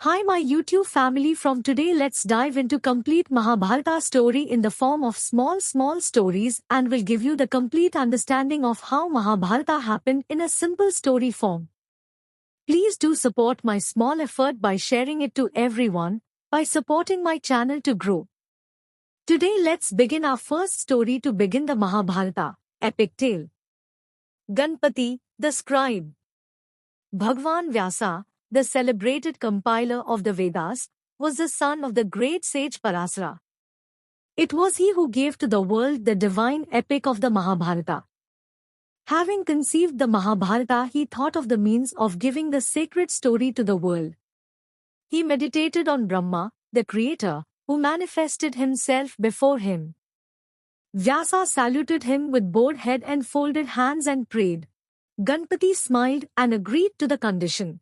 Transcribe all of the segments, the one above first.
Hi my YouTube family, from today let's dive into complete Mahabharata story in the form of small stories and will give you the complete understanding of how Mahabharata happened in a simple story form. Please do support my small effort by sharing it to everyone, by supporting my channel to grow. Today let's begin our first story to begin the Mahabharata epic tale. Ganpati, the scribe. Bhagwan Vyasa, the celebrated compiler of the Vedas, was the son of the great sage Parasara. It was he who gave to the world the divine epic of the Mahabharata. Having conceived the Mahabharata, he thought of the means of giving the sacred story to the world. He meditated on Brahma, the creator, who manifested himself before him. Vyasa saluted him with bowed head and folded hands and prayed. Ganpati smiled and agreed to the condition.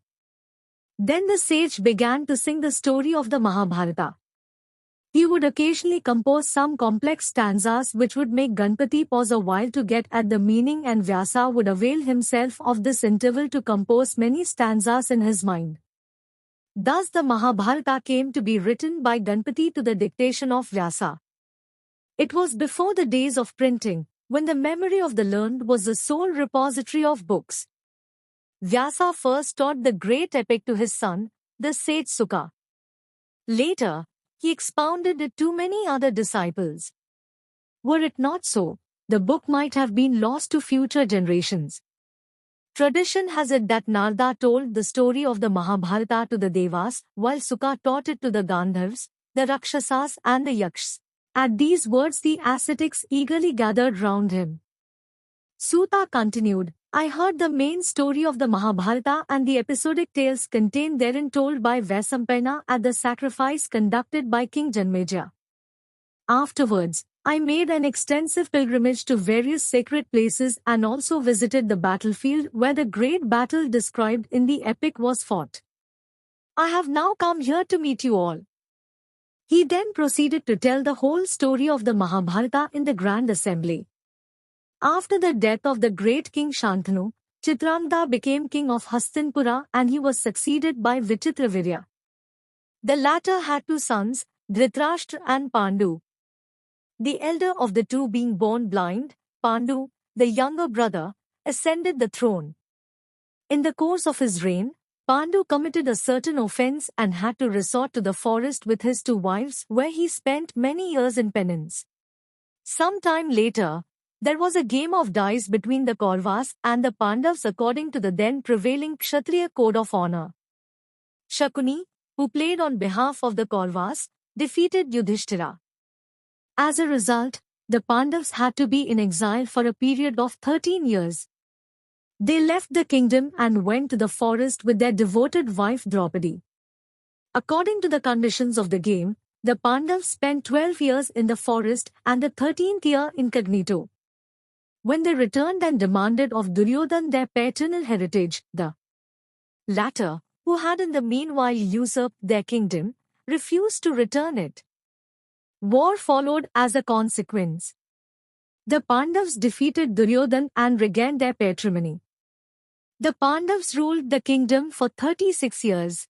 Then the sage began to sing the story of the Mahabharata. He would occasionally compose some complex stanzas which would make Ganpati pause a while to get at the meaning, and Vyasa would avail himself of this interval to compose many stanzas in his mind. Thus the Mahabharata came to be written by Ganpati to the dictation of Vyasa. It was before the days of printing, when the memory of the learned was the sole repository of books. Vyasa first taught the great epic to his son, the sage Suka. Later, he expounded it to many other disciples. Were it not so, the book might have been lost to future generations. Tradition has it that Narada told the story of the Mahabharata to the Devas, while Suka taught it to the Gandharvas, the Rakshasas and the Yakshas. At these words the ascetics eagerly gathered round him. Suta continued, I heard the main story of the Mahabharata and the episodic tales contained therein told by Vaisampayana at the sacrifice conducted by King Janmeja. Afterwards, I made an extensive pilgrimage to various sacred places and also visited the battlefield where the great battle described in the epic was fought. I have now come here to meet you all. He then proceeded to tell the whole story of the Mahabharata in the grand assembly. After the death of the great king Shantanu, Chitrangada became king of Hastinapura and he was succeeded by Vichitravirya. The latter had two sons, Dhritarashtra and Pandu. The elder of the two, being born blind, Pandu, the younger brother, ascended the throne. In the course of his reign, Pandu committed a certain offense and had to resort to the forest with his two wives, where he spent many years in penance. Some time later, there was a game of dice between the Kauravas and the Pandavas according to the then prevailing Kshatriya code of honor. Shakuni, who played on behalf of the Kauravas, defeated Yudhishthira. As a result, the Pandavas had to be in exile for a period of 13 years. They left the kingdom and went to the forest with their devoted wife Draupadi. According to the conditions of the game, the Pandavas spent 12 years in the forest and the 13th year incognito. When they returned and demanded of Duryodhana their paternal heritage, the latter, who had in the meanwhile usurped their kingdom, refused to return it. War followed as a consequence. The Pandavas defeated Duryodhana and regained their patrimony. The Pandavas ruled the kingdom for 36 years.